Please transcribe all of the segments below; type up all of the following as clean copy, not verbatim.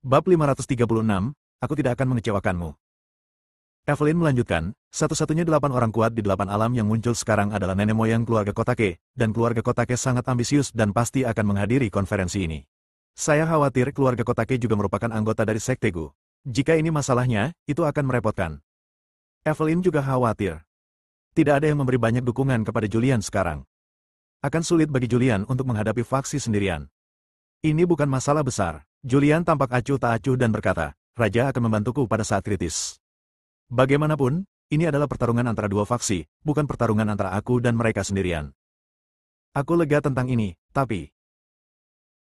Bab 536, aku tidak akan mengecewakanmu. Evelyn melanjutkan, satu-satunya 8 orang kuat di 8 alam yang muncul sekarang adalah nenek moyang keluarga Kotake, dan keluarga Kotake sangat ambisius dan pasti akan menghadiri konferensi ini. Saya khawatir keluarga Kotake juga merupakan anggota dari Sekte Gu. Jika ini masalahnya, itu akan merepotkan. Evelyn juga khawatir. Tidak ada yang memberi banyak dukungan kepada Julian sekarang. Akan sulit bagi Julian untuk menghadapi faksi sendirian. Ini bukan masalah besar. Julian tampak acuh tak acuh dan berkata, Raja akan membantuku pada saat kritis. Bagaimanapun, ini adalah pertarungan antara dua faksi, bukan pertarungan antara aku dan mereka sendirian. Aku lega tentang ini, tapi...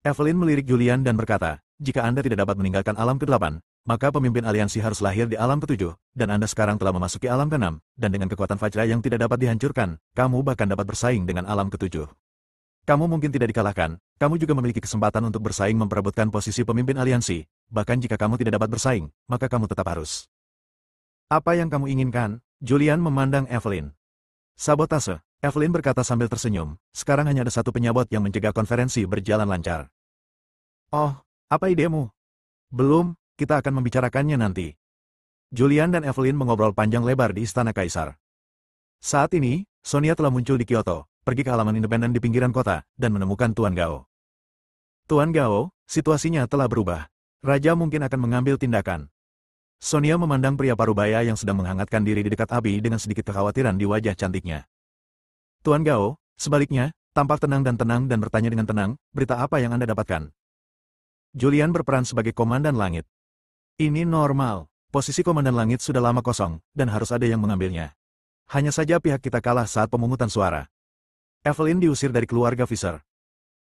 Evelyn melirik Julian dan berkata, jika Anda tidak dapat meninggalkan alam ke-8, maka pemimpin aliansi harus lahir di alam ke-7, dan Anda sekarang telah memasuki alam ke-6, dan dengan kekuatan Fajra yang tidak dapat dihancurkan, kamu bahkan dapat bersaing dengan alam ke-7. Kamu mungkin tidak dikalahkan, kamu juga memiliki kesempatan untuk bersaing memperebutkan posisi pemimpin aliansi, bahkan jika kamu tidak dapat bersaing, maka kamu tetap harus. Apa yang kamu inginkan? Julian memandang Evelyn. Sabotase, Evelyn berkata sambil tersenyum, sekarang hanya ada satu penyabot yang mencegah konferensi berjalan lancar. Oh, apa idemu? Belum, kita akan membicarakannya nanti. Julian dan Evelyn mengobrol panjang lebar di Istana Kaisar. Saat ini, Sonia telah muncul di Kyoto, pergi ke halaman independen di pinggiran kota, dan menemukan Tuan Gao. Tuan Gao, situasinya telah berubah. Raja mungkin akan mengambil tindakan. Sonia memandang pria parubaya yang sedang menghangatkan diri di dekat api dengan sedikit kekhawatiran di wajah cantiknya. Tuan Gao, sebaliknya, tampak tenang dan bertanya dengan tenang, berita apa yang Anda dapatkan? Julian berperan sebagai Komandan Langit. Ini normal, posisi Komandan Langit sudah lama kosong, dan harus ada yang mengambilnya. Hanya saja pihak kita kalah saat pemungutan suara. Evelyn diusir dari keluarga Fisher.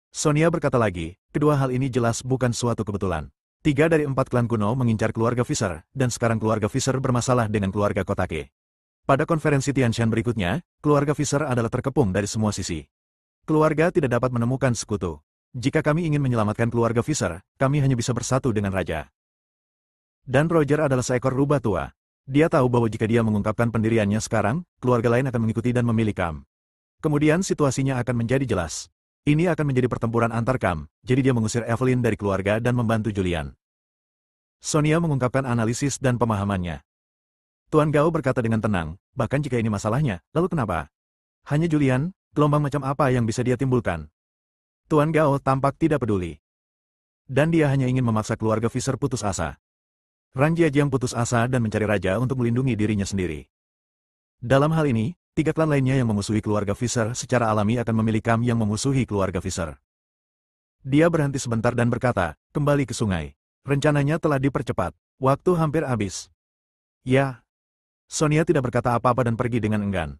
Sonia berkata lagi, kedua hal ini jelas bukan suatu kebetulan. 3 dari 4 klan kuno mengincar keluarga Fisher, dan sekarang keluarga Fisher bermasalah dengan keluarga Kotake. Pada konferensi Tianshan berikutnya, keluarga Fisher adalah terkepung dari semua sisi. Keluarga tidak dapat menemukan sekutu. Jika kami ingin menyelamatkan keluarga Fisher, kami hanya bisa bersatu dengan raja. Dan Roger adalah seekor rubah tua. Dia tahu bahwa jika dia mengungkapkan pendiriannya sekarang, keluarga lain akan mengikuti dan memilih Kam. Kemudian situasinya akan menjadi jelas. Ini akan menjadi pertempuran antar Kam, jadi dia mengusir Evelyn dari keluarga dan membantu Julian. Sonia mengungkapkan analisis dan pemahamannya. Tuan Gao berkata dengan tenang, bahkan jika ini masalahnya, lalu kenapa? Hanya Julian, gelombang macam apa yang bisa dia timbulkan? Tuan Gao tampak tidak peduli. Dan dia hanya ingin memaksa keluarga Fisher putus asa. Ran Jiajiang putus asa dan mencari raja untuk melindungi dirinya sendiri. Dalam hal ini, 3 klan lainnya yang memusuhi keluarga Fisher secara alami akan memilih Kam yang memusuhi keluarga Fisher. Dia berhenti sebentar dan berkata, kembali ke sungai. Rencananya telah dipercepat. Waktu hampir habis. Ya. Sonia tidak berkata apa-apa dan pergi dengan enggan.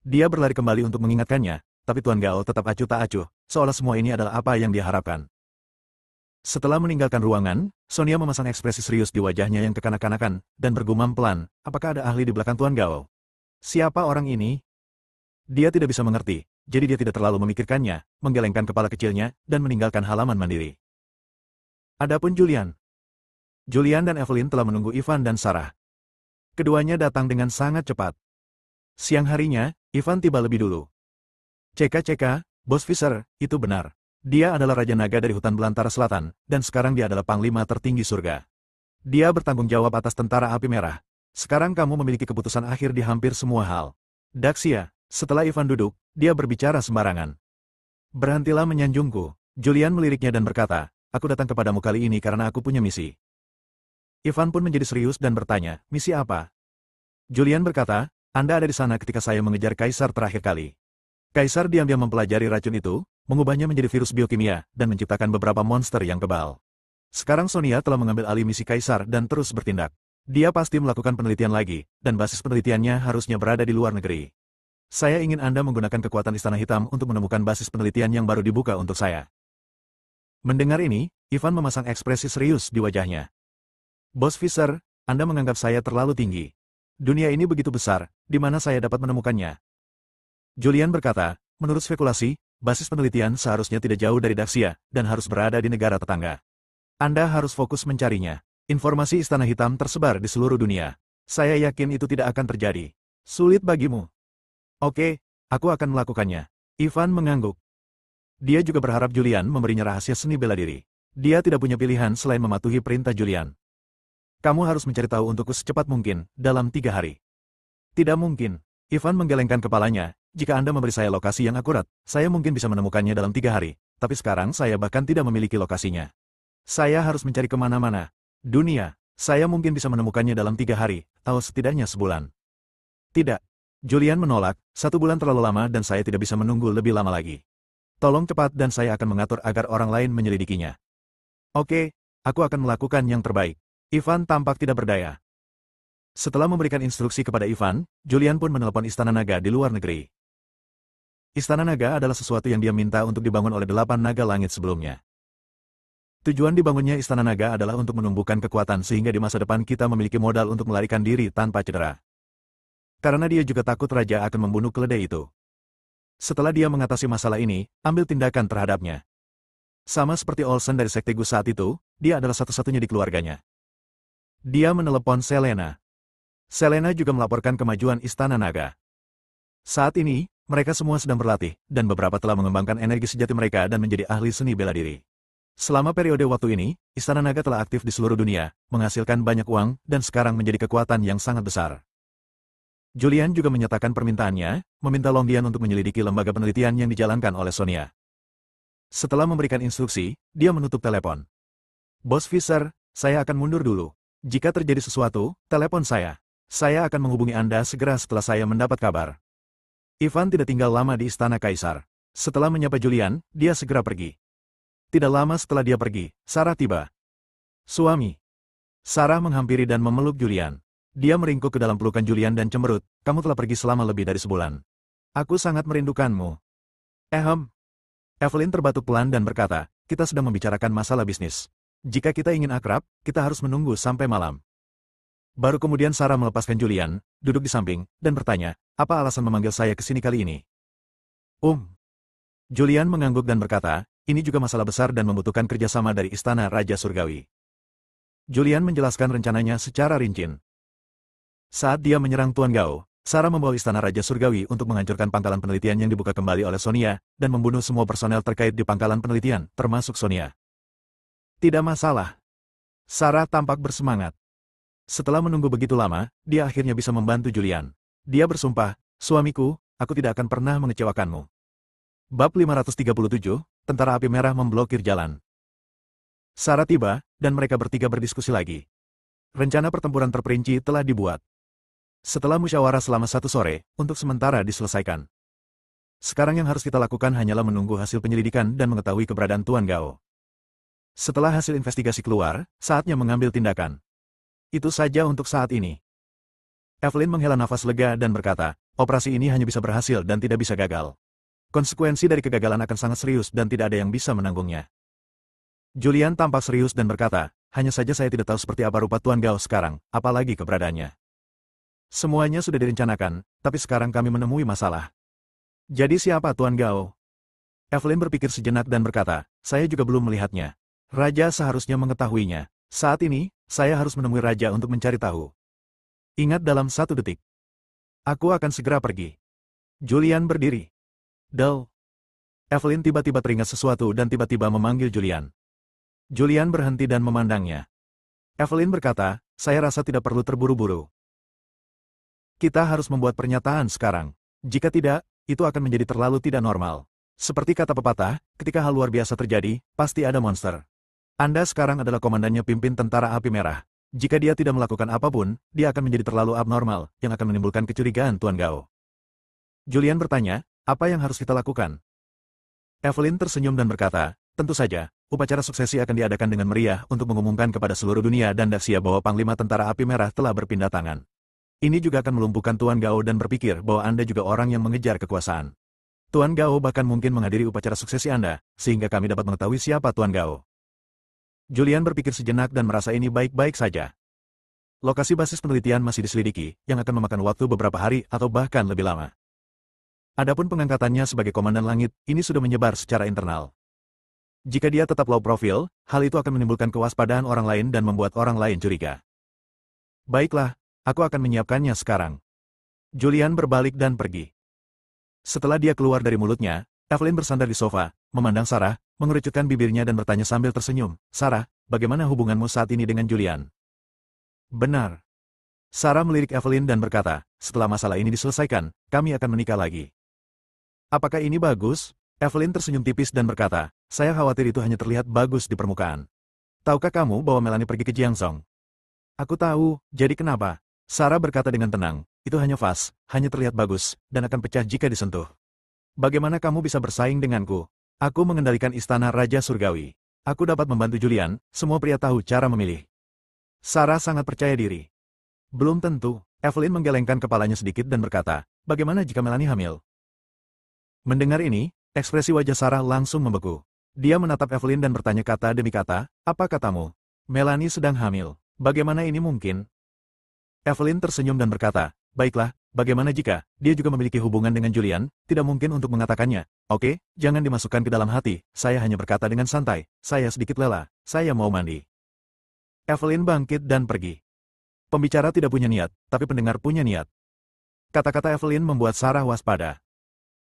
Dia berlari kembali untuk mengingatkannya, tapi Tuan Gao tetap acuh tak acuh, seolah semua ini adalah apa yang dia harapkan. Setelah meninggalkan ruangan, Sonia memasang ekspresi serius di wajahnya yang kekanak-kanakan, dan bergumam pelan, apakah ada ahli di belakang Tuan Gao? Siapa orang ini? Dia tidak bisa mengerti, jadi dia tidak terlalu memikirkannya, menggelengkan kepala kecilnya, dan meninggalkan halaman mandiri. Adapun Julian. Julian dan Evelyn telah menunggu Ivan dan Sarah. Keduanya datang dengan sangat cepat. Siang harinya, Ivan tiba lebih dulu. Ceka, Bos Fisher, itu benar. Dia adalah Raja Naga dari hutan belantara selatan, dan sekarang dia adalah Panglima tertinggi surga. Dia bertanggung jawab atas tentara api merah. Sekarang kamu memiliki keputusan akhir di hampir semua hal. Daxia, setelah Ivan duduk, dia berbicara sembarangan. Berhentilah menyanjungku. Julian meliriknya dan berkata, aku datang kepadamu kali ini karena aku punya misi. Ivan pun menjadi serius dan bertanya, misi apa? Julian berkata, Anda ada di sana ketika saya mengejar Kaisar terakhir kali. Kaisar diam-diam mempelajari racun itu, mengubahnya menjadi virus biokimia, dan menciptakan beberapa monster yang kebal. Sekarang Sonia telah mengambil alih misi Kaisar dan terus bertindak. Dia pasti melakukan penelitian lagi, dan basis penelitiannya harusnya berada di luar negeri. Saya ingin Anda menggunakan kekuatan Istana Hitam untuk menemukan basis penelitian yang baru dibuka untuk saya. Mendengar ini, Ivan memasang ekspresi serius di wajahnya. Bos Fisher, Anda menganggap saya terlalu tinggi. Dunia ini begitu besar, di mana saya dapat menemukannya? Julian berkata, menurut spekulasi, basis penelitian seharusnya tidak jauh dari Daxia, dan harus berada di negara tetangga. Anda harus fokus mencarinya. Informasi Istana Hitam tersebar di seluruh dunia. Saya yakin itu tidak akan terjadi. Sulit bagimu. Oke, aku akan melakukannya. Ivan mengangguk. Dia juga berharap Julian memberinya rahasia seni bela diri. Dia tidak punya pilihan selain mematuhi perintah Julian. Kamu harus mencari tahu untukku secepat mungkin, dalam 3 hari. Tidak mungkin. Ivan menggelengkan kepalanya. Jika Anda memberi saya lokasi yang akurat, saya mungkin bisa menemukannya dalam 3 hari. Tapi sekarang saya bahkan tidak memiliki lokasinya. Saya harus mencari kemana-mana. Dunia, saya mungkin bisa menemukannya dalam 3 hari, atau setidaknya sebulan. Tidak. Julian menolak, 1 bulan terlalu lama dan saya tidak bisa menunggu lebih lama lagi. Tolong cepat dan saya akan mengatur agar orang lain menyelidikinya. Oke, aku akan melakukan yang terbaik. Ivan tampak tidak berdaya. Setelah memberikan instruksi kepada Ivan, Julian pun menelepon Istana Naga di luar negeri. Istana Naga adalah sesuatu yang dia minta untuk dibangun oleh 8 naga langit sebelumnya. Tujuan dibangunnya Istana Naga adalah untuk menumbuhkan kekuatan sehingga di masa depan kita memiliki modal untuk melarikan diri tanpa cedera. Karena dia juga takut raja akan membunuh keledai itu. Setelah dia mengatasi masalah ini, ambil tindakan terhadapnya. Sama seperti Olsen dari Sekte Gus saat itu, dia adalah satu-satunya di keluarganya. Dia menelepon Selena. Selena juga melaporkan kemajuan Istana Naga. Saat ini, mereka semua sedang berlatih, dan beberapa telah mengembangkan energi sejati mereka dan menjadi ahli seni bela diri. Selama periode waktu ini, Istana Naga telah aktif di seluruh dunia, menghasilkan banyak uang, dan sekarang menjadi kekuatan yang sangat besar. Julian juga menyatakan permintaannya, meminta Longdian untuk menyelidiki lembaga penelitian yang dijalankan oleh Sonia. Setelah memberikan instruksi, dia menutup telepon. Bos Fisher, saya akan mundur dulu. Jika terjadi sesuatu, telepon saya. Saya akan menghubungi Anda segera setelah saya mendapat kabar. Ivan tidak tinggal lama di Istana Kaisar. Setelah menyapa Julian, dia segera pergi. Tidak lama setelah dia pergi, Sarah tiba. Suami. Sarah menghampiri dan memeluk Julian. Dia meringkuk ke dalam pelukan Julian dan cemberut, kamu telah pergi selama lebih dari sebulan. Aku sangat merindukanmu. Evelyn terbatuk pelan dan berkata, kita sedang membicarakan masalah bisnis. Jika kita ingin akrab, kita harus menunggu sampai malam. Baru kemudian Sarah melepaskan Julian, duduk di samping, dan bertanya, apa alasan memanggil saya ke sini kali ini? Julian mengangguk dan berkata, ini juga masalah besar dan membutuhkan kerjasama dari Istana Raja Surgawi. Julian menjelaskan rencananya secara rinci. Saat dia menyerang Tuan Gao, Sarah membawa Istana Raja Surgawi untuk menghancurkan pangkalan penelitian yang dibuka kembali oleh Sonia, dan membunuh semua personel terkait di pangkalan penelitian, termasuk Sonia. Tidak masalah. Sarah tampak bersemangat. Setelah menunggu begitu lama, dia akhirnya bisa membantu Julian. Dia bersumpah, suamiku, aku tidak akan pernah mengecewakanmu. Bab 537, Tentara Api Merah memblokir jalan. Sarah tiba, dan mereka bertiga berdiskusi lagi. Rencana pertempuran terperinci telah dibuat. Setelah musyawarah selama 1 sore, untuk sementara diselesaikan. Sekarang yang harus kita lakukan hanyalah menunggu hasil penyelidikan dan mengetahui keberadaan Tuan Gao. Setelah hasil investigasi keluar, saatnya mengambil tindakan. Itu saja untuk saat ini. Evelyn menghela nafas lega dan berkata, operasi ini hanya bisa berhasil dan tidak bisa gagal. Konsekuensi dari kegagalan akan sangat serius dan tidak ada yang bisa menanggungnya. Julian tampak serius dan berkata, hanya saja saya tidak tahu seperti apa rupa Tuan Gao sekarang, apalagi keberadaannya. Semuanya sudah direncanakan, tapi sekarang kami menemui masalah. Jadi siapa Tuan Gao? Evelyn berpikir sejenak dan berkata, saya juga belum melihatnya. Raja seharusnya mengetahuinya. Saat ini, saya harus menemui Raja untuk mencari tahu. Ingat dalam 1 detik. Aku akan segera pergi. Julian berdiri. Del. Evelyn tiba-tiba teringat sesuatu dan tiba-tiba memanggil Julian. Julian berhenti dan memandangnya. Evelyn berkata, saya rasa tidak perlu terburu-buru. Kita harus membuat pernyataan sekarang. Jika tidak, itu akan menjadi terlalu tidak normal. Seperti kata pepatah, ketika hal luar biasa terjadi, pasti ada monster. Anda sekarang adalah komandannya pimpin Tentara Api Merah. Jika dia tidak melakukan apapun, dia akan menjadi terlalu abnormal, yang akan menimbulkan kecurigaan Tuan Gao. Julian bertanya, apa yang harus kita lakukan? Evelyn tersenyum dan berkata, tentu saja, upacara suksesi akan diadakan dengan meriah untuk mengumumkan kepada seluruh dunia dan Daxia bahwa Panglima Tentara Api Merah telah berpindah tangan. Ini juga akan melumpuhkan Tuan Gao dan berpikir bahwa Anda juga orang yang mengejar kekuasaan. Tuan Gao bahkan mungkin menghadiri upacara suksesi Anda, sehingga kami dapat mengetahui siapa Tuan Gao. Julian berpikir sejenak dan merasa ini baik-baik saja. Lokasi basis penelitian masih diselidiki, yang akan memakan waktu beberapa hari atau bahkan lebih lama. Adapun pengangkatannya sebagai Komandan Langit, ini sudah menyebar secara internal. Jika dia tetap low profile, hal itu akan menimbulkan kewaspadaan orang lain dan membuat orang lain curiga. Baiklah, aku akan menyiapkannya sekarang. Julian berbalik dan pergi. Setelah dia keluar dari mulutnya, Evelyn bersandar di sofa, memandang Sarah, mengerucutkan bibirnya dan bertanya sambil tersenyum, Sarah, bagaimana hubunganmu saat ini dengan Julian? Benar. Sarah melirik Evelyn dan berkata, setelah masalah ini diselesaikan, kami akan menikah lagi. Apakah ini bagus? Evelyn tersenyum tipis dan berkata, saya khawatir itu hanya terlihat bagus di permukaan. Tahukah kamu bahwa Melanie pergi ke Jiangzhou? Aku tahu, jadi kenapa? Sarah berkata dengan tenang, itu hanya vas, hanya terlihat bagus, dan akan pecah jika disentuh. Bagaimana kamu bisa bersaing denganku? Aku mengendalikan istana Raja Surgawi. Aku dapat membantu Julian, semua pria tahu cara memilih. Sarah sangat percaya diri. Belum tentu, Evelyn menggelengkan kepalanya sedikit dan berkata, bagaimana jika Melanie hamil? Mendengar ini, ekspresi wajah Sarah langsung membeku. Dia menatap Evelyn dan bertanya kata demi kata, apa katamu? Melanie sedang hamil. Bagaimana ini mungkin? Evelyn tersenyum dan berkata, baiklah, bagaimana jika dia juga memiliki hubungan dengan Julian, tidak mungkin untuk mengatakannya. Oke, jangan dimasukkan ke dalam hati, saya hanya berkata dengan santai, saya sedikit lelah, saya mau mandi. Evelyn bangkit dan pergi. Pembicara tidak punya niat, tapi pendengar punya niat. Kata-kata Evelyn membuat Sarah waspada.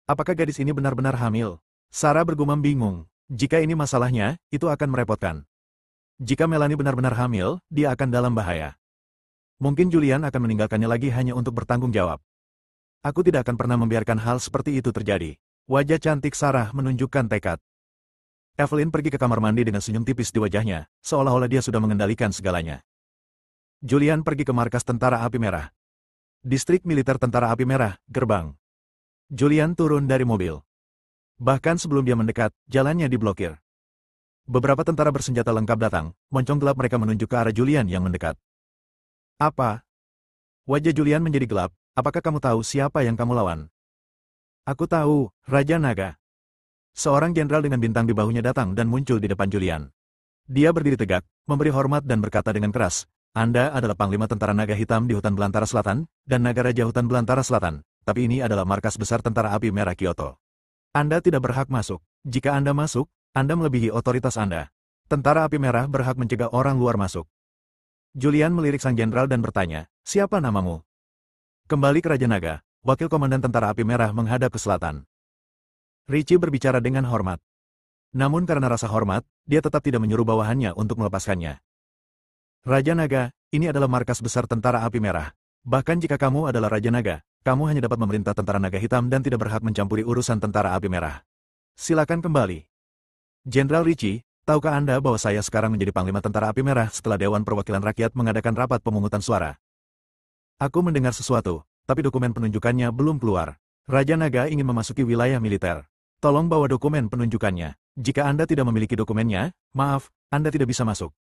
Apakah gadis ini benar-benar hamil? Sarah bergumam bingung. Jika ini masalahnya, itu akan merepotkan. Jika Melanie benar-benar hamil, dia akan dalam bahaya. Mungkin Julian akan meninggalkannya lagi hanya untuk bertanggung jawab. Aku tidak akan pernah membiarkan hal seperti itu terjadi. Wajah cantik Sarah menunjukkan tekad. Evelyn pergi ke kamar mandi dengan senyum tipis di wajahnya, seolah-olah dia sudah mengendalikan segalanya. Julian pergi ke markas Tentara Api Merah. Distrik Militer Tentara Api Merah, Gerbang. Julian turun dari mobil. Bahkan sebelum dia mendekat, jalannya diblokir. Beberapa tentara bersenjata lengkap datang, moncong gelap mereka menunjuk ke arah Julian yang mendekat. Apa? Wajah Julian menjadi gelap, apakah kamu tahu siapa yang kamu lawan? Aku tahu, Raja Naga. Seorang jenderal dengan bintang di bahunya datang dan muncul di depan Julian. Dia berdiri tegak, memberi hormat dan berkata dengan keras, Anda adalah Panglima Tentara Naga Hitam di Hutan Belantara Selatan, dan Naga Raja Hutan Belantara Selatan. Tapi ini adalah markas besar Tentara Api Merah Kyoto. Anda tidak berhak masuk. Jika Anda masuk, Anda melebihi otoritas Anda. Tentara Api Merah berhak mencegah orang luar masuk. Julian melirik sang jenderal dan bertanya, siapa namamu? Kembali ke Raja Naga, Wakil Komandan Tentara Api Merah menghadap ke selatan. Richie berbicara dengan hormat. Namun karena rasa hormat, dia tetap tidak menyuruh bawahannya untuk melepaskannya. Raja Naga, ini adalah markas besar Tentara Api Merah. Bahkan jika kamu adalah Raja Naga, kamu hanya dapat memerintah Tentara Naga Hitam dan tidak berhak mencampuri urusan Tentara Api Merah. Silakan kembali. Jenderal Richie, tahukah Anda bahwa saya sekarang menjadi Panglima Tentara Api Merah setelah Dewan Perwakilan Rakyat mengadakan rapat pemungutan suara? Aku mendengar sesuatu, tapi dokumen penunjukannya belum keluar. Raja Naga ingin memasuki wilayah militer. Tolong bawa dokumen penunjukannya. Jika Anda tidak memiliki dokumennya, maaf, Anda tidak bisa masuk.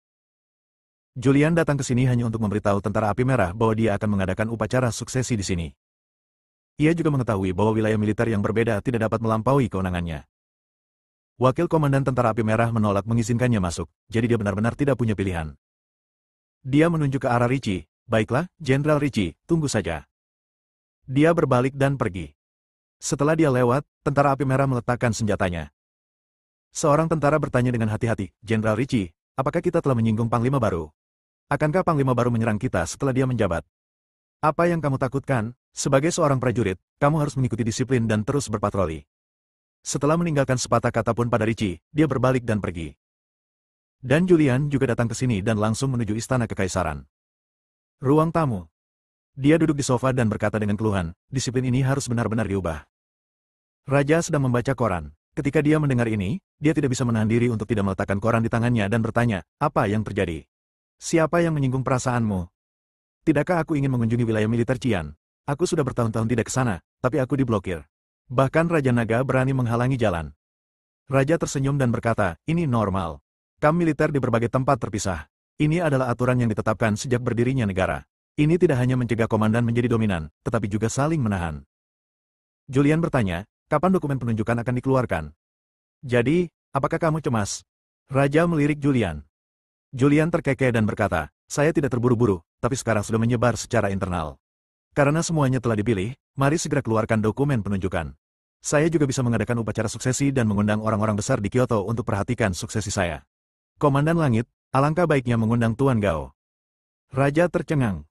Julian datang ke sini hanya untuk memberitahu Tentara Api Merah bahwa dia akan mengadakan upacara suksesi di sini. Ia juga mengetahui bahwa wilayah militer yang berbeda tidak dapat melampaui kewenangannya. Wakil Komandan Tentara Api Merah menolak mengizinkannya masuk, jadi dia benar-benar tidak punya pilihan. Dia menunjuk ke arah Richie, baiklah, Jenderal Richie, tunggu saja. Dia berbalik dan pergi. Setelah dia lewat, Tentara Api Merah meletakkan senjatanya. Seorang tentara bertanya dengan hati-hati, Jenderal Richie, apakah kita telah menyinggung Panglima baru? Akankah Panglima baru menyerang kita setelah dia menjabat? Apa yang kamu takutkan? Sebagai seorang prajurit, kamu harus mengikuti disiplin dan terus berpatroli. Setelah meninggalkan sepatah kata pun pada Richie, dia berbalik dan pergi. Dan Julian juga datang ke sini dan langsung menuju istana kekaisaran. Ruang tamu. Dia duduk di sofa dan berkata dengan keluhan, disiplin ini harus benar-benar diubah. Raja sedang membaca koran. Ketika dia mendengar ini, dia tidak bisa menahan diri untuk tidak meletakkan koran di tangannya dan bertanya, apa yang terjadi? Siapa yang menyinggung perasaanmu? Tidakkah aku ingin mengunjungi wilayah militer Qian? Aku sudah bertahun-tahun tidak ke sana, tapi aku diblokir. Bahkan Raja Naga berani menghalangi jalan. Raja tersenyum dan berkata, ini normal. Kamp militer di berbagai tempat terpisah. Ini adalah aturan yang ditetapkan sejak berdirinya negara. Ini tidak hanya mencegah komandan menjadi dominan, tetapi juga saling menahan. Julian bertanya, kapan dokumen penunjukan akan dikeluarkan? Jadi, apakah kamu cemas? Raja melirik Julian. Julian terkekeh dan berkata, saya tidak terburu-buru, tapi sekarang sudah menyebar secara internal. Karena semuanya telah dipilih, mari segera keluarkan dokumen penunjukan. Saya juga bisa mengadakan upacara suksesi dan mengundang orang-orang besar di Kyoto untuk perhatikan suksesi saya. Komandan Langit, alangkah baiknya mengundang Tuan Gao. Raja tercengang.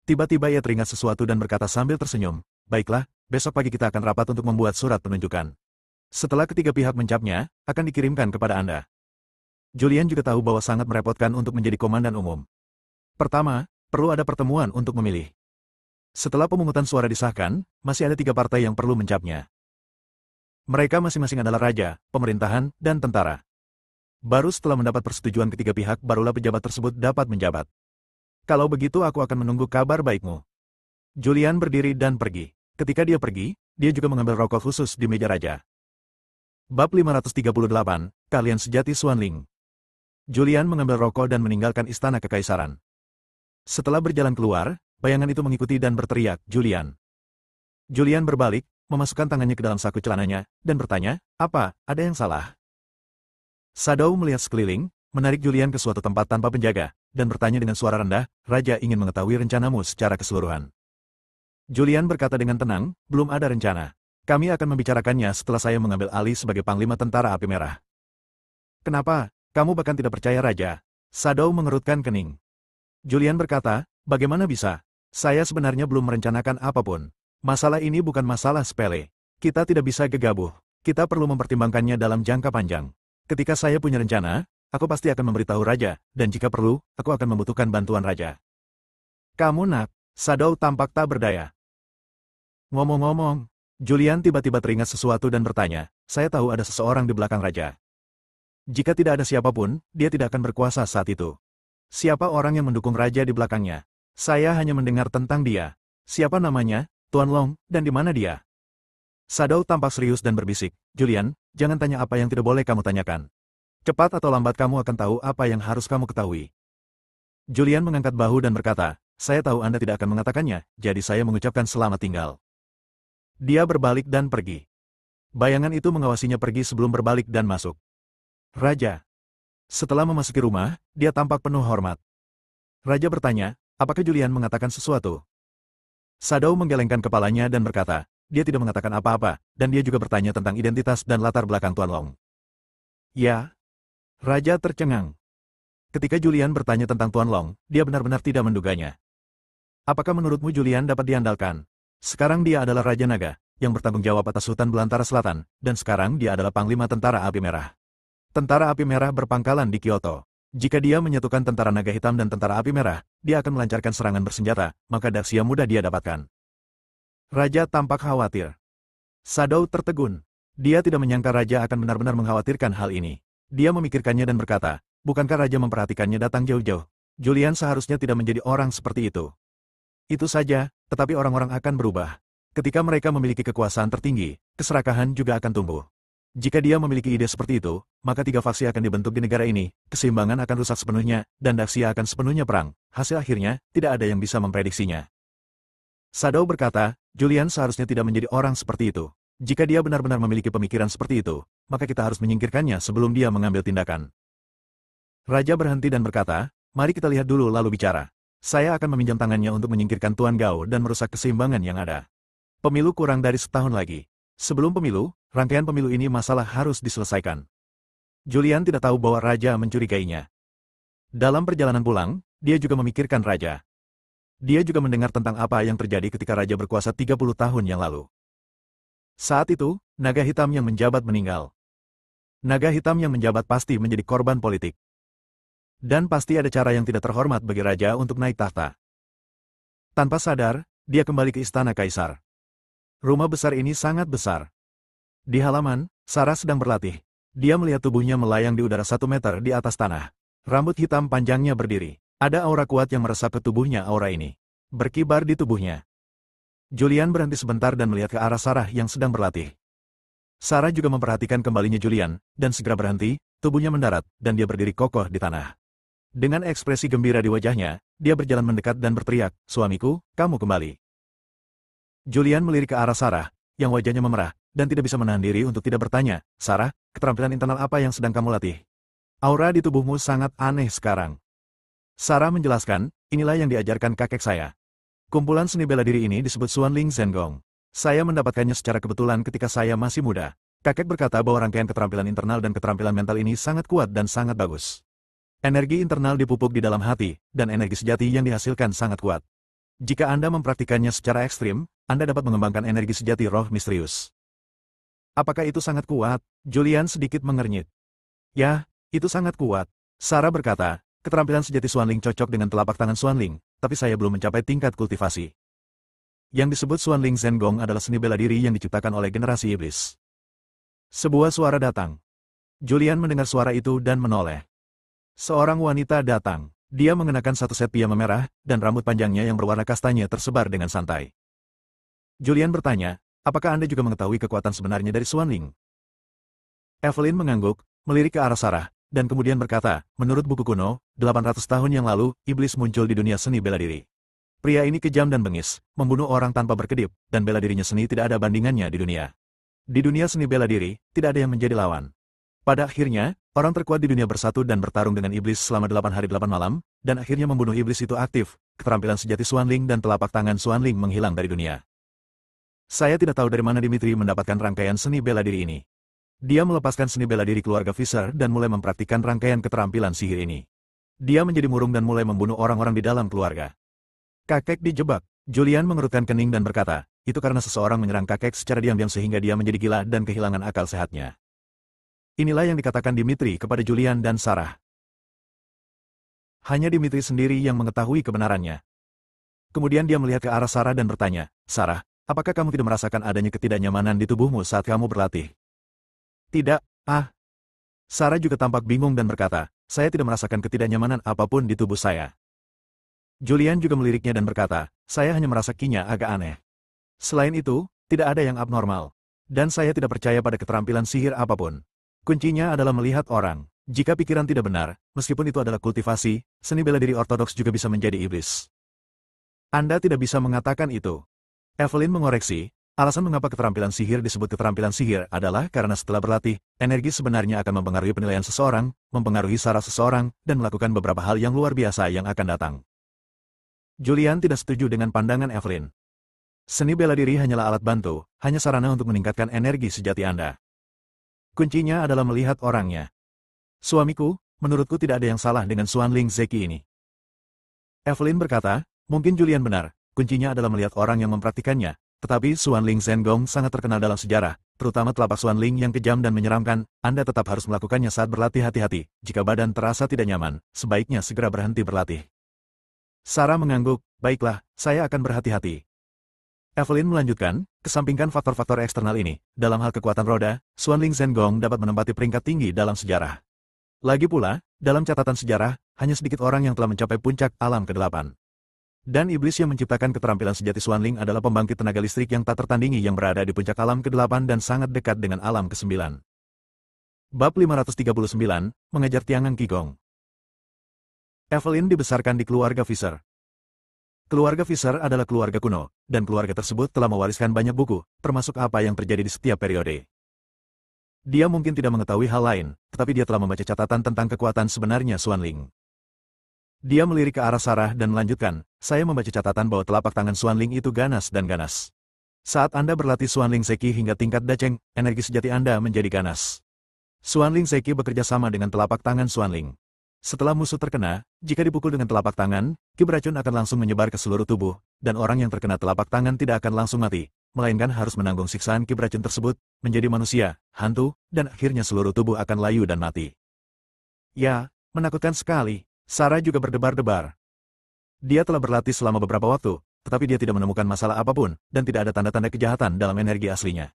Tiba-tiba ia teringat sesuatu dan berkata sambil tersenyum, baiklah, besok pagi kita akan rapat untuk membuat surat penunjukan. Setelah ketiga pihak mencapnya, akan dikirimkan kepada Anda. Julian juga tahu bahwa sangat merepotkan untuk menjadi komandan umum. Pertama, perlu ada pertemuan untuk memilih. Setelah pemungutan suara disahkan, masih ada 3 partai yang perlu mencapnya. Mereka masing-masing adalah raja, pemerintahan, dan tentara. Baru setelah mendapat persetujuan ketiga pihak barulah pejabat tersebut dapat menjabat. Kalau begitu aku akan menunggu kabar baikmu. Julian berdiri dan pergi. Ketika dia pergi, dia juga mengambil rokok khusus di meja raja. Bab 538, Kalian Sejati Xuanling. Julian mengambil rokok dan meninggalkan istana kekaisaran. Setelah berjalan keluar, bayangan itu mengikuti dan berteriak, Julian. Julian berbalik, memasukkan tangannya ke dalam saku celananya, dan bertanya, apa, ada yang salah? Shadow melihat sekeliling, menarik Julian ke suatu tempat tanpa penjaga, dan bertanya dengan suara rendah, Raja ingin mengetahui rencanamu secara keseluruhan. Julian berkata dengan tenang, belum ada rencana. Kami akan membicarakannya setelah saya mengambil alih sebagai Panglima Tentara Api Merah. Kenapa? Kamu bahkan tidak percaya Raja? Shadow mengerutkan kening. Julian berkata, bagaimana bisa? Saya sebenarnya belum merencanakan apapun. Masalah ini bukan masalah sepele. Kita tidak bisa gegabah. Kita perlu mempertimbangkannya dalam jangka panjang. Ketika saya punya rencana, aku pasti akan memberitahu Raja, dan jika perlu, aku akan membutuhkan bantuan Raja. Kamu nak, Shadow tampak tak berdaya. Ngomong-ngomong, Julian tiba-tiba teringat sesuatu dan bertanya, saya tahu ada seseorang di belakang Raja. Jika tidak ada siapapun, dia tidak akan berkuasa saat itu. Siapa orang yang mendukung Raja di belakangnya? Saya hanya mendengar tentang dia. Siapa namanya, Tuan Long, dan di mana dia? Shadow tampak serius dan berbisik, Julian, jangan tanya apa yang tidak boleh kamu tanyakan. Cepat atau lambat kamu akan tahu apa yang harus kamu ketahui. Julian mengangkat bahu dan berkata, saya tahu Anda tidak akan mengatakannya, jadi saya mengucapkan selamat tinggal. Dia berbalik dan pergi. Bayangan itu mengawasinya pergi sebelum berbalik dan masuk. Raja. Setelah memasuki rumah, dia tampak penuh hormat. Raja bertanya, apakah Julian mengatakan sesuatu? Shadow menggelengkan kepalanya dan berkata, dia tidak mengatakan apa-apa, dan dia juga bertanya tentang identitas dan latar belakang Tuan Long. Ya. Raja tercengang. Ketika Julian bertanya tentang Tuan Long, dia benar-benar tidak menduganya. Apakah menurutmu Julian dapat diandalkan? Sekarang dia adalah Raja Naga, yang bertanggung jawab atas hutan belantara selatan, dan sekarang dia adalah Panglima Tentara Api Merah. Tentara Api Merah berpangkalan di Kyoto. Jika dia menyatukan Tentara Naga Hitam dan Tentara Api Merah, dia akan melancarkan serangan bersenjata, maka Daxia mudah dia dapatkan. Raja tampak khawatir. Shadow tertegun. Dia tidak menyangka Raja akan benar-benar mengkhawatirkan hal ini. Dia memikirkannya dan berkata, bukankah Raja memperhatikannya datang jauh-jauh? Julian seharusnya tidak menjadi orang seperti itu. Itu saja, tetapi orang-orang akan berubah. Ketika mereka memiliki kekuasaan tertinggi, keserakahan juga akan tumbuh. Jika dia memiliki ide seperti itu, maka 3 faksi akan dibentuk di negara ini, keseimbangan akan rusak sepenuhnya, dan Daxia akan sepenuhnya perang. Hasil akhirnya, tidak ada yang bisa memprediksinya. Shadow berkata, Julian seharusnya tidak menjadi orang seperti itu. Jika dia benar-benar memiliki pemikiran seperti itu, maka kita harus menyingkirkannya sebelum dia mengambil tindakan. Raja berhenti dan berkata, mari kita lihat dulu lalu bicara. Saya akan meminjam tangannya untuk menyingkirkan Tuan Gao dan merusak keseimbangan yang ada. Pemilu kurang dari setahun lagi. Sebelum pemilu, rangkaian pemilu ini masalah harus diselesaikan. Julian tidak tahu bahwa Raja mencurigainya. Dalam perjalanan pulang, dia juga memikirkan Raja. Dia juga mendengar tentang apa yang terjadi ketika Raja berkuasa 30 tahun yang lalu. Saat itu, Naga Hitam yang menjabat meninggal. Naga Hitam yang menjabat pasti menjadi korban politik. Dan pasti ada cara yang tidak terhormat bagi Raja untuk naik tahta. Tanpa sadar, dia kembali ke istana kaisar. Rumah besar ini sangat besar. Di halaman, Sarah sedang berlatih. Dia melihat tubuhnya melayang di udara 1 meter di atas tanah. Rambut hitam panjangnya berdiri. Ada aura kuat yang meresap ke tubuhnya aura ini. Berkibar di tubuhnya. Julian berhenti sebentar dan melihat ke arah Sarah yang sedang berlatih. Sarah juga memperhatikan kembalinya Julian, dan segera berhenti, tubuhnya mendarat, dan dia berdiri kokoh di tanah. Dengan ekspresi gembira di wajahnya, dia berjalan mendekat dan berteriak, suamiku, kamu kembali. Julian melirik ke arah Sarah, yang wajahnya memerah, dan tidak bisa menahan diri untuk tidak bertanya, Sarah, keterampilan internal apa yang sedang kamu latih? Aura di tubuhmu sangat aneh sekarang. Sarah menjelaskan, inilah yang diajarkan kakek saya. Kumpulan seni bela diri ini disebut Xuanling Zhenggong. Saya mendapatkannya secara kebetulan ketika saya masih muda. Kakek berkata bahwa rangkaian keterampilan internal dan keterampilan mental ini sangat kuat dan sangat bagus. Energi internal dipupuk di dalam hati, dan energi sejati yang dihasilkan sangat kuat. Jika Anda mempraktikannya secara ekstrim, Anda dapat mengembangkan energi sejati roh misterius. Apakah itu sangat kuat? Julian sedikit mengernyit. Ya, itu sangat kuat. Sarah berkata, keterampilan sejati Xuanling cocok dengan telapak tangan Xuanling, tapi saya belum mencapai tingkat kultivasi. Yang disebut Xuanling Zhengong adalah seni bela diri yang diciptakan oleh generasi iblis. Sebuah suara datang. Julian mendengar suara itu dan menoleh. Seorang wanita datang. Dia mengenakan satu set piyama merah, dan rambut panjangnya yang berwarna kastanya tersebar dengan santai. Julian bertanya, apakah Anda juga mengetahui kekuatan sebenarnya dari Xuanling? Evelyn mengangguk, melirik ke arah Sarah, dan kemudian berkata, menurut buku kuno, 800 tahun yang lalu, iblis muncul di dunia seni bela diri. Pria ini kejam dan bengis, membunuh orang tanpa berkedip, dan bela dirinya seni tidak ada bandingannya di dunia. Di dunia seni bela diri, tidak ada yang menjadi lawan. Pada akhirnya, orang terkuat di dunia bersatu dan bertarung dengan iblis selama 8 hari 8 malam, dan akhirnya membunuh iblis itu aktif, keterampilan sejati Xuanling dan telapak tangan Xuanling menghilang dari dunia. Saya tidak tahu dari mana Dimitri mendapatkan rangkaian seni bela diri ini. Dia melepaskan seni bela diri keluarga Fisher dan mulai mempraktikkan rangkaian keterampilan sihir ini. Dia menjadi murung dan mulai membunuh orang-orang di dalam keluarga. Kakek dijebak. Julian mengerutkan kening dan berkata, itu karena seseorang menyerang kakek secara diam-diam sehingga dia menjadi gila dan kehilangan akal sehatnya. Inilah yang dikatakan Dimitri kepada Julian dan Sarah. Hanya Dimitri sendiri yang mengetahui kebenarannya. Kemudian dia melihat ke arah Sarah dan bertanya, Sarah, apakah kamu tidak merasakan adanya ketidaknyamanan di tubuhmu saat kamu berlatih? Tidak, Sarah juga tampak bingung dan berkata, saya tidak merasakan ketidaknyamanan apapun di tubuh saya. Julian juga meliriknya dan berkata, saya hanya merasakinya agak aneh. Selain itu, tidak ada yang abnormal. Dan saya tidak percaya pada keterampilan sihir apapun. Kuncinya adalah melihat orang. Jika pikiran tidak benar, meskipun itu adalah kultivasi, seni bela diri ortodoks juga bisa menjadi iblis. Anda tidak bisa mengatakan itu. Evelyn mengoreksi, alasan mengapa keterampilan sihir disebut keterampilan sihir adalah karena setelah berlatih, energi sebenarnya akan mempengaruhi penilaian seseorang, mempengaruhi saraf seseorang, dan melakukan beberapa hal yang luar biasa yang akan datang. Julian tidak setuju dengan pandangan Evelyn. Seni bela diri hanyalah alat bantu, hanya sarana untuk meningkatkan energi sejati Anda. Kuncinya adalah melihat orangnya. Suamiku, menurutku tidak ada yang salah dengan Xuanling Zeki ini. Evelyn berkata, mungkin Julian benar, kuncinya adalah melihat orang yang mempraktikannya, tetapi Xuanling Zhengong sangat terkenal dalam sejarah, terutama telapak Xuanling yang kejam dan menyeramkan, Anda tetap harus melakukannya saat berlatih hati-hati, jika badan terasa tidak nyaman, sebaiknya segera berhenti berlatih. Sarah mengangguk, baiklah, saya akan berhati-hati. Evelyn melanjutkan, kesampingkan faktor-faktor eksternal ini, dalam hal kekuatan roda, Xuanling Zhengong dapat menempati peringkat tinggi dalam sejarah. Lagi pula, dalam catatan sejarah, hanya sedikit orang yang telah mencapai puncak alam ke-8. Dan iblis yang menciptakan keterampilan sejati Xuanling adalah pembangkit tenaga listrik yang tak tertandingi yang berada di puncak alam ke-8 dan sangat dekat dengan alam ke-9. Bab 539, Mengajar Tiangan Qigong. Evelyn dibesarkan di keluarga Fisher. Keluarga Fisher adalah keluarga kuno, dan keluarga tersebut telah mewariskan banyak buku, termasuk apa yang terjadi di setiap periode. Dia mungkin tidak mengetahui hal lain, tetapi dia telah membaca catatan tentang kekuatan sebenarnya Xuanling. Dia melirik ke arah Sarah dan melanjutkan, saya membaca catatan bahwa telapak tangan Xuanling itu ganas dan ganas. Saat Anda berlatih Xuanling Zeki hingga tingkat daceng, energi sejati Anda menjadi ganas. Xuanling Zeki bekerja sama dengan telapak tangan Xuanling. Setelah musuh terkena, jika dipukul dengan telapak tangan, ki beracun akan langsung menyebar ke seluruh tubuh, dan orang yang terkena telapak tangan tidak akan langsung mati, melainkan harus menanggung siksaan ki beracun tersebut, menjadi manusia, hantu, dan akhirnya seluruh tubuh akan layu dan mati. Ya, menakutkan sekali. Sarah juga berdebar-debar. Dia telah berlatih selama beberapa waktu, tetapi dia tidak menemukan masalah apapun, dan tidak ada tanda-tanda kejahatan dalam energi aslinya.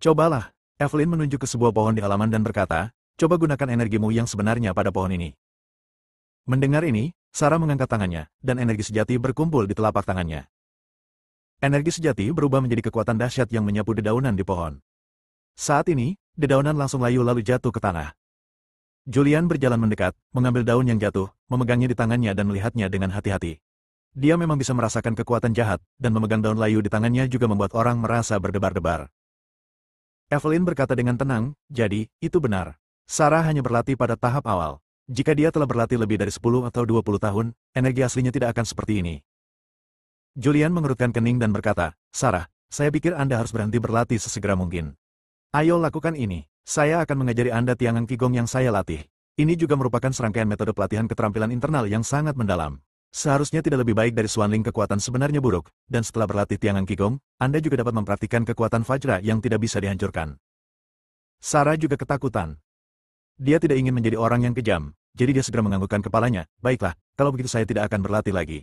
Cobalah, Evelyn menunjuk ke sebuah pohon di halaman dan berkata, coba gunakan energimu yang sebenarnya pada pohon ini. Mendengar ini, Sarah mengangkat tangannya, dan energi sejati berkumpul di telapak tangannya. Energi sejati berubah menjadi kekuatan dahsyat yang menyapu dedaunan di pohon. Saat ini, dedaunan langsung layu lalu jatuh ke tanah. Julian berjalan mendekat, mengambil daun yang jatuh, memegangnya di tangannya dan melihatnya dengan hati-hati. Dia memang bisa merasakan kekuatan jahat, dan memegang daun layu di tangannya juga membuat orang merasa berdebar-debar. Evelyn berkata dengan tenang, jadi, itu benar. Sarah hanya berlatih pada tahap awal. Jika dia telah berlatih lebih dari 10 atau 20 tahun, energi aslinya tidak akan seperti ini. Julian mengerutkan kening dan berkata, Sarah, saya pikir Anda harus berhenti berlatih sesegera mungkin. Ayo lakukan ini. Saya akan mengajari Anda tiangan Qigong yang saya latih. Ini juga merupakan serangkaian metode pelatihan keterampilan internal yang sangat mendalam. Seharusnya tidak lebih baik dari Xuanling kekuatan sebenarnya buruk, dan setelah berlatih Tiangan Qigong, Anda juga dapat mempraktikkan kekuatan Fajra yang tidak bisa dihancurkan. Sarah juga ketakutan. Dia tidak ingin menjadi orang yang kejam, jadi dia segera menganggukkan kepalanya. Baiklah, kalau begitu saya tidak akan berlatih lagi.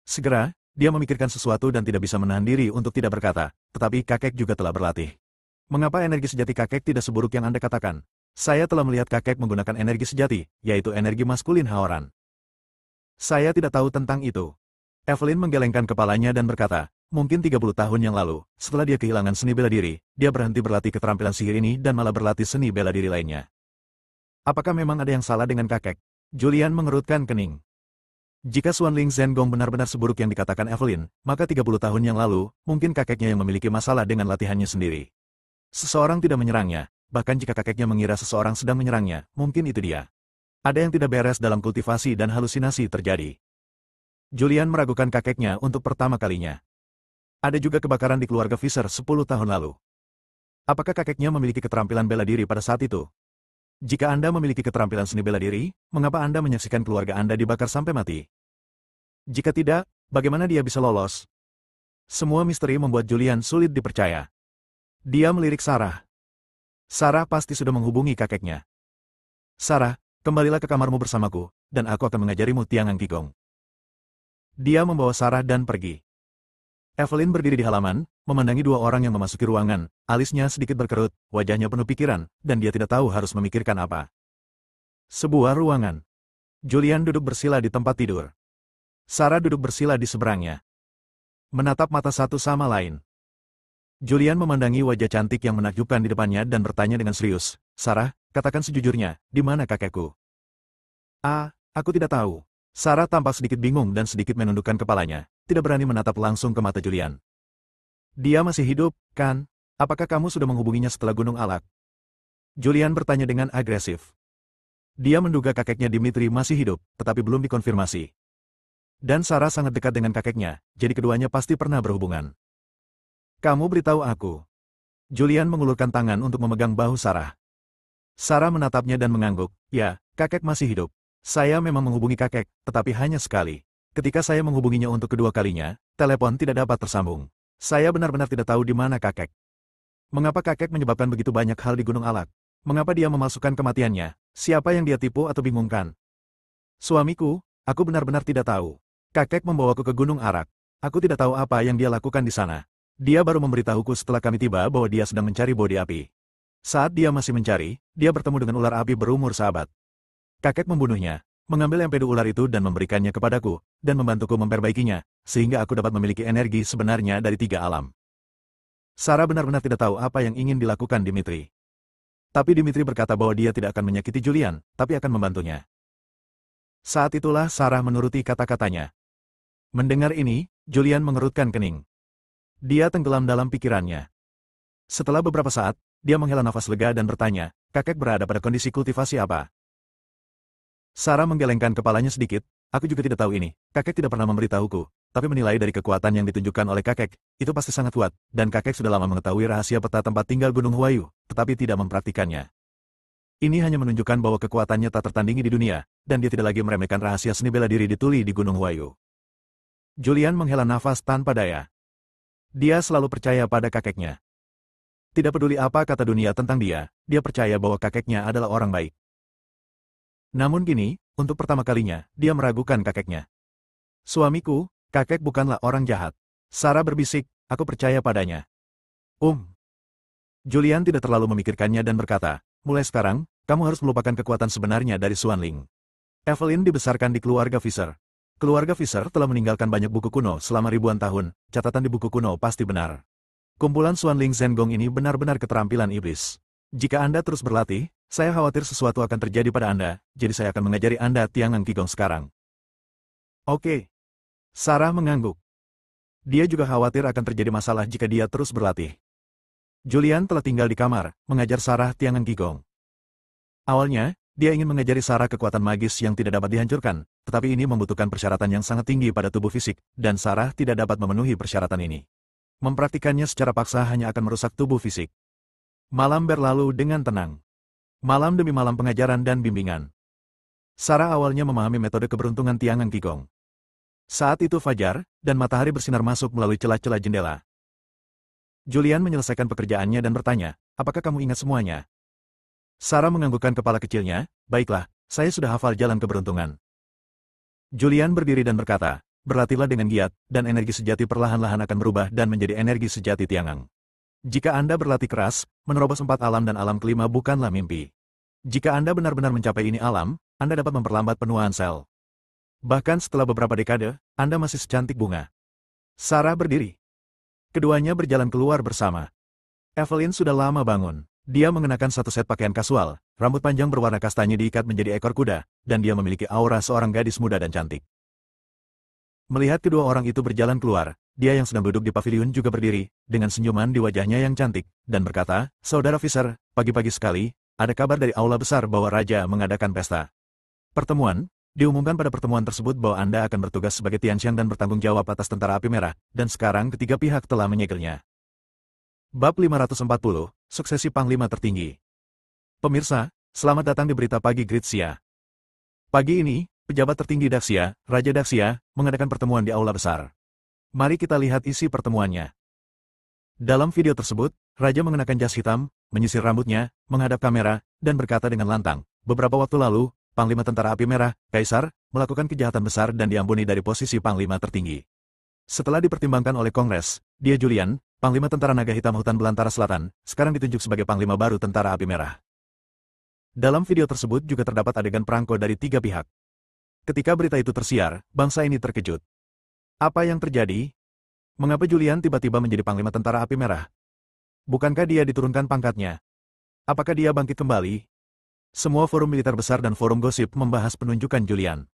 Segera, dia memikirkan sesuatu dan tidak bisa menahan diri untuk tidak berkata, tetapi kakek juga telah berlatih. Mengapa energi sejati kakek tidak seburuk yang Anda katakan? Saya telah melihat kakek menggunakan energi sejati, yaitu energi maskulin Haoran. Saya tidak tahu tentang itu. Evelyn menggelengkan kepalanya dan berkata, mungkin 30 tahun yang lalu, setelah dia kehilangan seni bela diri, dia berhenti berlatih keterampilan sihir ini dan malah berlatih seni bela diri lainnya. Apakah memang ada yang salah dengan kakek? Julian mengerutkan kening. Jika Xuanling Zhengong benar-benar seburuk yang dikatakan Evelyn, maka 30 tahun yang lalu, mungkin kakeknya yang memiliki masalah dengan latihannya sendiri. Seseorang tidak menyerangnya, bahkan jika kakeknya mengira seseorang sedang menyerangnya, mungkin itu dia. Ada yang tidak beres dalam kultivasi dan halusinasi terjadi. Julian meragukan kakeknya untuk pertama kalinya. Ada juga kebakaran di keluarga Fisher 10 tahun lalu. Apakah kakeknya memiliki keterampilan bela diri pada saat itu? Jika Anda memiliki keterampilan seni bela diri, mengapa Anda menyaksikan keluarga Anda dibakar sampai mati? Jika tidak, bagaimana dia bisa lolos? Semua misteri membuat Julian sulit dipercaya. Dia melirik Sarah. Sarah pasti sudah menghubungi kakeknya. Sarah, kembalilah ke kamarmu bersamaku, dan aku akan mengajarimu Tiangan Qigong. Dia membawa Sarah dan pergi. Evelyn berdiri di halaman, memandangi dua orang yang memasuki ruangan, alisnya sedikit berkerut, wajahnya penuh pikiran, dan dia tidak tahu harus memikirkan apa. Sebuah ruangan. Julian duduk bersila di tempat tidur. Sarah duduk bersila di seberangnya. Menatap mata satu sama lain. Julian memandangi wajah cantik yang menakjubkan di depannya dan bertanya dengan serius, Sarah, katakan sejujurnya, di mana kakekku? Aku tidak tahu. Sarah tampak sedikit bingung dan sedikit menundukkan kepalanya, tidak berani menatap langsung ke mata Julian. Dia masih hidup, kan? Apakah kamu sudah menghubunginya setelah Gunung Alak? Julian bertanya dengan agresif. Dia menduga kakeknya Dimitri masih hidup, tetapi belum dikonfirmasi. Dan Sarah sangat dekat dengan kakeknya, jadi keduanya pasti pernah berhubungan. Kamu beritahu aku. Julian mengulurkan tangan untuk memegang bahu Sarah. Sarah menatapnya dan mengangguk, ya, kakek masih hidup. Saya memang menghubungi kakek, tetapi hanya sekali. Ketika saya menghubunginya untuk kedua kalinya, telepon tidak dapat tersambung. Saya benar-benar tidak tahu di mana kakek. Mengapa kakek menyebabkan begitu banyak hal di Gunung Alak? Mengapa dia memalsukan kematiannya? Siapa yang dia tipu atau bingungkan? Suamiku, aku benar-benar tidak tahu. Kakek membawaku ke Gunung Arak. Aku tidak tahu apa yang dia lakukan di sana. Dia baru memberitahuku setelah kami tiba bahwa dia sedang mencari bodi api. Saat dia masih mencari, dia bertemu dengan ular api berumur sahabat. Kakek membunuhnya, mengambil empedu ular itu dan memberikannya kepadaku, dan membantuku memperbaikinya, sehingga aku dapat memiliki energi sebenarnya dari 3 alam. Sarah benar-benar tidak tahu apa yang ingin dilakukan Dimitri. Tapi Dimitri berkata bahwa dia tidak akan menyakiti Julian, tapi akan membantunya. Saat itulah Sarah menuruti kata-katanya. Mendengar ini, Julian mengerutkan kening. Dia tenggelam dalam pikirannya. Setelah beberapa saat, dia menghela nafas lega dan bertanya, kakek berada pada kondisi kultivasi apa? Sarah menggelengkan kepalanya sedikit, aku juga tidak tahu ini, kakek tidak pernah memberitahuku, tapi menilai dari kekuatan yang ditunjukkan oleh kakek, itu pasti sangat kuat, dan kakek sudah lama mengetahui rahasia peta tempat tinggal Gunung Huayu, tetapi tidak mempraktikannya. Ini hanya menunjukkan bahwa kekuatannya tak tertandingi di dunia, dan dia tidak lagi meremehkan rahasia seni bela diri dituli di Gunung Huayu. Julian menghela nafas tanpa daya. Dia selalu percaya pada kakeknya. Tidak peduli apa kata dunia tentang dia percaya bahwa kakeknya adalah orang baik. Namun kini, untuk pertama kalinya, dia meragukan kakeknya. Suamiku, kakek bukanlah orang jahat. Sarah berbisik, aku percaya padanya. Julian tidak terlalu memikirkannya dan berkata, mulai sekarang, kamu harus melupakan kekuatan sebenarnya dari Xuanling. Evelyn dibesarkan di keluarga Fisher. Keluarga Fisher telah meninggalkan banyak buku kuno selama ribuan tahun, catatan di buku kuno pasti benar. Kumpulan Xuanling Zhengong ini benar-benar keterampilan iblis. Jika Anda terus berlatih, saya khawatir sesuatu akan terjadi pada Anda, jadi saya akan mengajari Anda Tiangan Qigong sekarang. Oke. Sarah mengangguk. Dia juga khawatir akan terjadi masalah jika dia terus berlatih. Julian telah tinggal di kamar, mengajar Sarah Tiangan Qigong. Awalnya, dia ingin mengajari Sarah kekuatan magis yang tidak dapat dihancurkan, tetapi ini membutuhkan persyaratan yang sangat tinggi pada tubuh fisik, dan Sarah tidak dapat memenuhi persyaratan ini. Mempraktikannya secara paksa hanya akan merusak tubuh fisik. Malam berlalu dengan tenang. Malam demi malam pengajaran dan bimbingan. Sarah awalnya memahami metode keberuntungan Tiangan Qigong. Saat itu fajar, dan matahari bersinar masuk melalui celah-celah jendela. Julian menyelesaikan pekerjaannya dan bertanya, apakah kamu ingat semuanya? Sarah menganggukkan kepala kecilnya, baiklah, saya sudah hafal jalan keberuntungan. Julian berdiri dan berkata, berlatihlah dengan giat, dan energi sejati perlahan-lahan akan berubah dan menjadi energi sejati Tiangang. Jika Anda berlatih keras, menerobos 4 alam dan alam kelima bukanlah mimpi. Jika Anda benar-benar mencapai ini alam, Anda dapat memperlambat penuaan sel. Bahkan setelah beberapa dekade, Anda masih secantik bunga. Sarah berdiri. Keduanya berjalan keluar bersama. Evelyn sudah lama bangun. Dia mengenakan satu set pakaian kasual, rambut panjang berwarna kastanye diikat menjadi ekor kuda, dan dia memiliki aura seorang gadis muda dan cantik. Melihat kedua orang itu berjalan keluar, dia yang sedang duduk di pavilion juga berdiri, dengan senyuman di wajahnya yang cantik, dan berkata, Saudara Fisher, pagi-pagi sekali, ada kabar dari aula besar bahwa Raja mengadakan pesta. Pertemuan, diumumkan pada pertemuan tersebut bahwa Anda akan bertugas sebagai Tianxiang dan bertanggung jawab atas Tentara Api Merah, dan sekarang ketiga pihak telah menyegelnya. Bab 540, Suksesi Panglima Tertinggi. Pemirsa, selamat datang di Berita Pagi Gritsia. Pagi ini, pejabat tertinggi Daxia, Raja Daxia, mengadakan pertemuan di aula besar. Mari kita lihat isi pertemuannya. Dalam video tersebut, Raja mengenakan jas hitam, menyisir rambutnya, menghadap kamera, dan berkata dengan lantang, beberapa waktu lalu, Panglima Tentara Api Merah, Kaisar, melakukan kejahatan besar dan diampuni dari posisi Panglima tertinggi. Setelah dipertimbangkan oleh Kongres, dia Julian, Panglima Tentara Naga Hitam Hutan Belantara Selatan, sekarang ditunjuk sebagai Panglima baru Tentara Api Merah. Dalam video tersebut juga terdapat adegan perangko dari 3 pihak. Ketika berita itu tersiar, bangsa ini terkejut. Apa yang terjadi? Mengapa Julian tiba-tiba menjadi Panglima Tentara Api Merah? Bukankah dia diturunkan pangkatnya? Apakah dia bangkit kembali? Semua forum militer besar dan forum gosip membahas penunjukan Julian.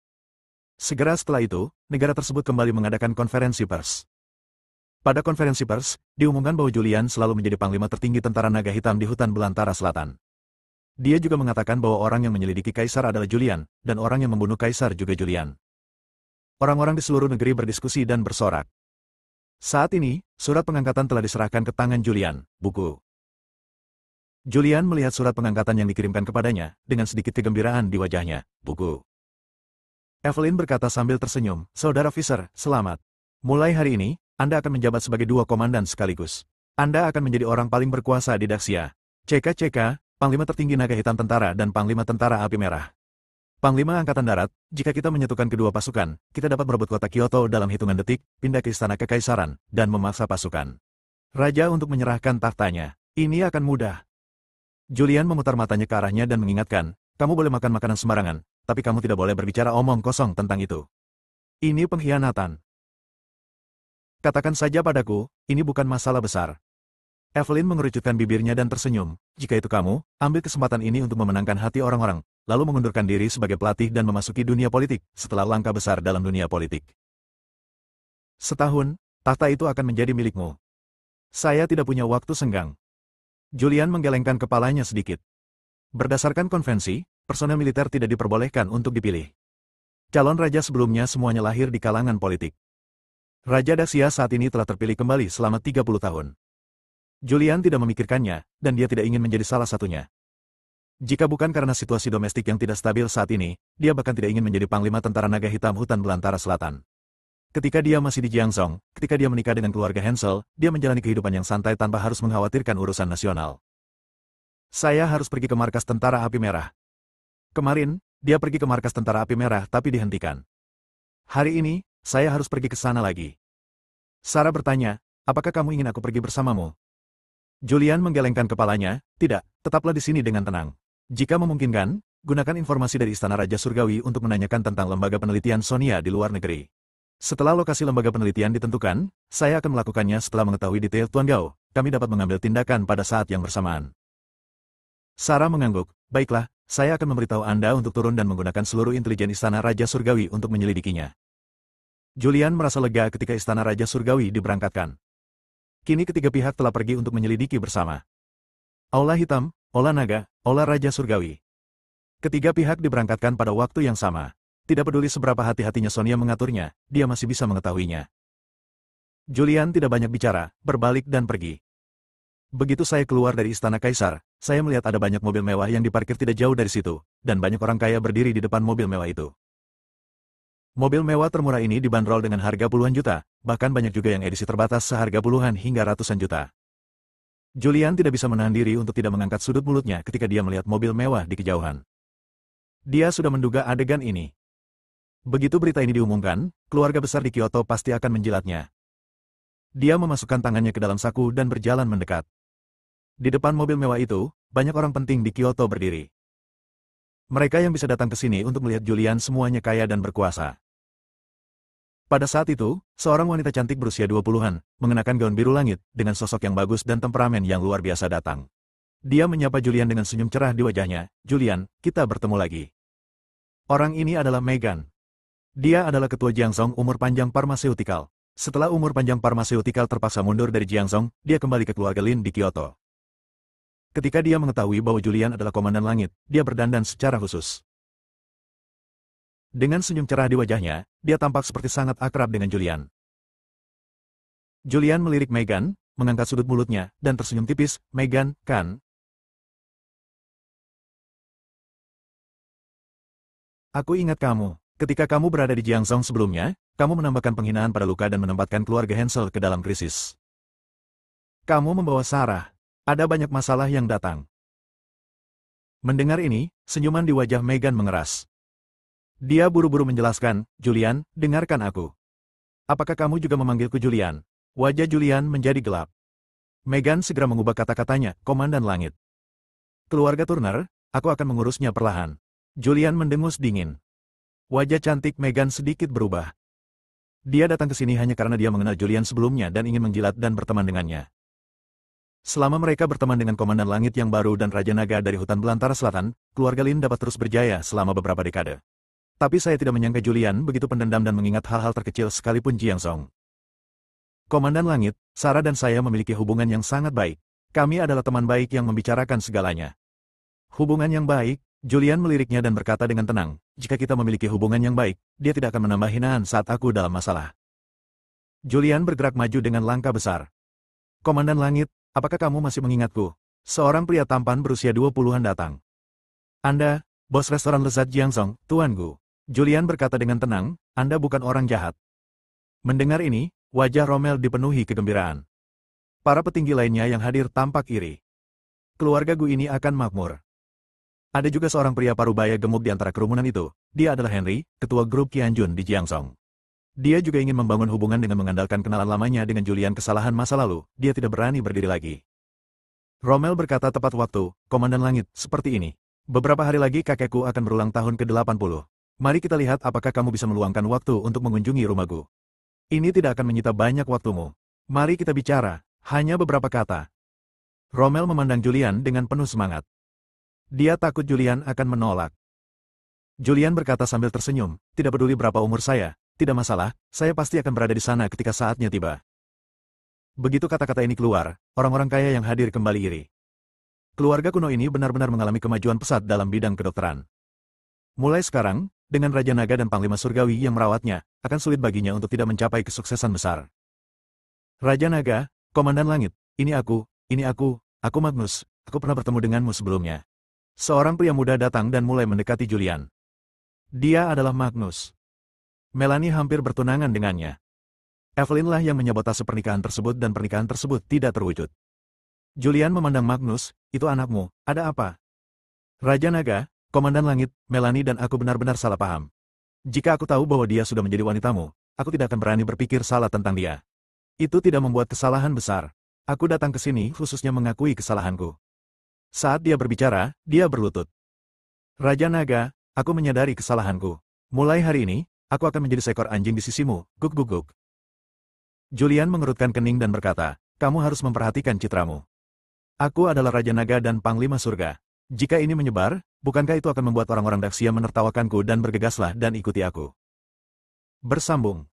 Segera setelah itu, negara tersebut kembali mengadakan konferensi pers. Pada konferensi pers, diumumkan bahwa Julian selalu menjadi Panglima tertinggi Tentara Naga Hitam di Hutan Belantara Selatan. Dia juga mengatakan bahwa orang yang menyelidiki Kaisar adalah Julian, dan orang yang membunuh Kaisar juga Julian. Orang-orang di seluruh negeri berdiskusi dan bersorak. Saat ini, surat pengangkatan telah diserahkan ke tangan Julian, buku. Julian melihat surat pengangkatan yang dikirimkan kepadanya, dengan sedikit kegembiraan di wajahnya, buku. Evelyn berkata sambil tersenyum, Saudara Fisher, selamat. Mulai hari ini, Anda akan menjabat sebagai 2 komandan sekaligus. Anda akan menjadi orang paling berkuasa di Daxia. CK, Panglima Tertinggi Naga Hitam Tentara dan Panglima Tentara Api Merah. Panglima Angkatan Darat, jika kita menyatukan kedua pasukan, kita dapat merebut kota Kyoto dalam hitungan detik, pindah ke Istana Kekaisaran, dan memaksa pasukan Raja untuk menyerahkan tahtanya. Ini akan mudah. Julian memutar matanya ke arahnya dan mengingatkan, kamu boleh makan makanan sembarangan, tapi kamu tidak boleh berbicara omong kosong tentang itu. Ini pengkhianatan. Katakan saja padaku, ini bukan masalah besar. Evelyn mengerucutkan bibirnya dan tersenyum, jika itu kamu, ambil kesempatan ini untuk memenangkan hati orang-orang, lalu mengundurkan diri sebagai pelatih dan memasuki dunia politik, setelah langkah besar dalam dunia politik. Setahun, tahta itu akan menjadi milikmu. Saya tidak punya waktu senggang. Julian menggelengkan kepalanya sedikit. Berdasarkan konvensi, personel militer tidak diperbolehkan untuk dipilih. Calon raja sebelumnya semuanya lahir di kalangan politik. Raja Daxia saat ini telah terpilih kembali selama 30 tahun. Julian tidak memikirkannya, dan dia tidak ingin menjadi salah satunya. Jika bukan karena situasi domestik yang tidak stabil saat ini, dia bahkan tidak ingin menjadi Panglima Tentara Naga Hitam Hutan Belantara Selatan. Ketika dia masih di Jiangzhou, ketika dia menikah dengan keluarga Hensel, dia menjalani kehidupan yang santai tanpa harus mengkhawatirkan urusan nasional. Saya harus pergi ke markas Tentara Api Merah. Kemarin, dia pergi ke markas Tentara Api Merah tapi dihentikan. Hari ini, saya harus pergi ke sana lagi. Sarah bertanya, apakah kamu ingin aku pergi bersamamu? Julian menggelengkan kepalanya, tidak, tetaplah di sini dengan tenang. Jika memungkinkan, gunakan informasi dari Istana Raja Surgawi untuk menanyakan tentang lembaga penelitian Sonia di luar negeri. Setelah lokasi lembaga penelitian ditentukan, saya akan melakukannya setelah mengetahui detail Tuan Gao. Kami dapat mengambil tindakan pada saat yang bersamaan. Sarah mengangguk, baiklah, saya akan memberitahu Anda untuk turun dan menggunakan seluruh intelijen Istana Raja Surgawi untuk menyelidikinya. Julian merasa lega ketika Istana Raja Surgawi diberangkatkan. Kini ketiga pihak telah pergi untuk menyelidiki bersama. Aula Hitam, Aula Naga, Aula Raja Surgawi. Ketiga pihak diberangkatkan pada waktu yang sama. Tidak peduli seberapa hati-hatinya Sonia mengaturnya, dia masih bisa mengetahuinya. Julian tidak banyak bicara, berbalik dan pergi. Begitu saya keluar dari istana kaisar, saya melihat ada banyak mobil mewah yang diparkir tidak jauh dari situ, dan banyak orang kaya berdiri di depan mobil mewah itu. Mobil mewah termurah ini dibanderol dengan harga puluhan juta, bahkan banyak juga yang edisi terbatas seharga puluhan hingga ratusan juta. Julian tidak bisa menahan diri untuk tidak mengangkat sudut mulutnya ketika dia melihat mobil mewah di kejauhan. Dia sudah menduga adegan ini. Begitu berita ini diumumkan, keluarga besar di Kyoto pasti akan menjilatnya. Dia memasukkan tangannya ke dalam saku dan berjalan mendekat. Di depan mobil mewah itu, banyak orang penting di Kyoto berdiri. Mereka yang bisa datang ke sini untuk melihat Julian semuanya kaya dan berkuasa. Pada saat itu, seorang wanita cantik berusia 20-an, mengenakan gaun biru langit, dengan sosok yang bagus dan temperamen yang luar biasa datang. Dia menyapa Julian dengan senyum cerah di wajahnya. Julian, kita bertemu lagi. Orang ini adalah Megan. Dia adalah ketua Jiangzong umur panjang Pharmaceutical. Setelah umur panjang Pharmaceutical terpaksa mundur dari Jiangzong, dia kembali ke keluarga Lin di Kyoto. Ketika dia mengetahui bahwa Julian adalah komandan langit, dia berdandan secara khusus. Dengan senyum cerah di wajahnya, dia tampak seperti sangat akrab dengan Julian. Julian melirik Megan, mengangkat sudut mulutnya, dan tersenyum tipis. Megan, kan? Aku ingat kamu. Ketika kamu berada di Jiangzong sebelumnya, kamu menambahkan penghinaan pada luka dan menempatkan keluarga Hansel ke dalam krisis. Kamu membawa Sarah. Ada banyak masalah yang datang. Mendengar ini, senyuman di wajah Megan mengeras. Dia buru-buru menjelaskan, Julian, dengarkan aku. Apakah kamu juga memanggilku Julian? Wajah Julian menjadi gelap. Megan segera mengubah kata-katanya, Komandan Langit. Keluarga Turner, aku akan mengurusnya perlahan. Julian mendengus dingin. Wajah cantik Megan sedikit berubah. Dia datang ke sini hanya karena dia mengenal Julian sebelumnya dan ingin menjilat dan berteman dengannya. Selama mereka berteman dengan Komandan Langit yang baru dan Raja Naga dari hutan belantara selatan, keluarga Lin dapat terus berjaya selama beberapa dekade. Tapi saya tidak menyangka Julian begitu pendendam dan mengingat hal-hal terkecil sekalipun Jiangzong. Komandan Langit, Sarah dan saya memiliki hubungan yang sangat baik. Kami adalah teman baik yang membicarakan segalanya. Hubungan yang baik? Julian meliriknya dan berkata dengan tenang, jika kita memiliki hubungan yang baik, dia tidak akan menambah hinaan saat aku dalam masalah. Julian bergerak maju dengan langkah besar. Komandan Langit, apakah kamu masih mengingatku? Seorang pria tampan berusia 20-an datang. Anda, bos restoran lezat Jiangzong, Tuan Gu. Julian berkata dengan tenang, Anda bukan orang jahat. Mendengar ini, wajah Rommel dipenuhi kegembiraan. Para petinggi lainnya yang hadir tampak iri. Keluarga Gu ini akan makmur. Ada juga seorang pria parubaya gemuk di antara kerumunan itu. Dia adalah Henry, ketua grup Qianjun di Jiangzong. Dia juga ingin membangun hubungan dengan mengandalkan kenalan lamanya dengan Julian kesalahan masa lalu. Dia tidak berani berdiri lagi. Rommel berkata tepat waktu, Komandan Langit, seperti ini. Beberapa hari lagi kakekku akan berulang tahun ke-80. Mari kita lihat apakah kamu bisa meluangkan waktu untuk mengunjungi rumahku. Ini tidak akan menyita banyak waktumu. Mari kita bicara, hanya beberapa kata. Rommel memandang Julian dengan penuh semangat. Dia takut Julian akan menolak. Julian berkata sambil tersenyum, tidak peduli berapa umur saya, tidak masalah, saya pasti akan berada di sana ketika saatnya tiba. Begitu kata-kata ini keluar, orang-orang kaya yang hadir kembali iri. Keluarga kuno ini benar-benar mengalami kemajuan pesat dalam bidang kedokteran. Mulai sekarang, dengan Raja Naga dan Panglima Surgawi yang merawatnya, akan sulit baginya untuk tidak mencapai kesuksesan besar. Raja Naga, Komandan Langit, ini aku Magnus, aku pernah bertemu denganmu sebelumnya. Seorang pria muda datang dan mulai mendekati Julian. Dia adalah Magnus. Melanie hampir bertunangan dengannya. Evelyn lah yang menyabotase pernikahan tersebut dan pernikahan tersebut tidak terwujud. Julian memandang Magnus, itu anakmu, ada apa? Raja Naga, Komandan Langit, Melanie dan aku benar-benar salah paham. Jika aku tahu bahwa dia sudah menjadi wanitamu, aku tidak akan berani berpikir salah tentang dia. Itu tidak membuat kesalahan besar. Aku datang ke sini khususnya mengakui kesalahanku. Saat dia berbicara, dia berlutut. Raja Naga, aku menyadari kesalahanku. Mulai hari ini, aku akan menjadi seekor anjing di sisimu, guk-guk-guk. Julian mengerutkan kening dan berkata, kamu harus memperhatikan citramu. Aku adalah Raja Naga dan Panglima Surga. Jika ini menyebar, bukankah itu akan membuat orang-orang Daxia menertawakanku dan bergegaslah dan ikuti aku. Bersambung.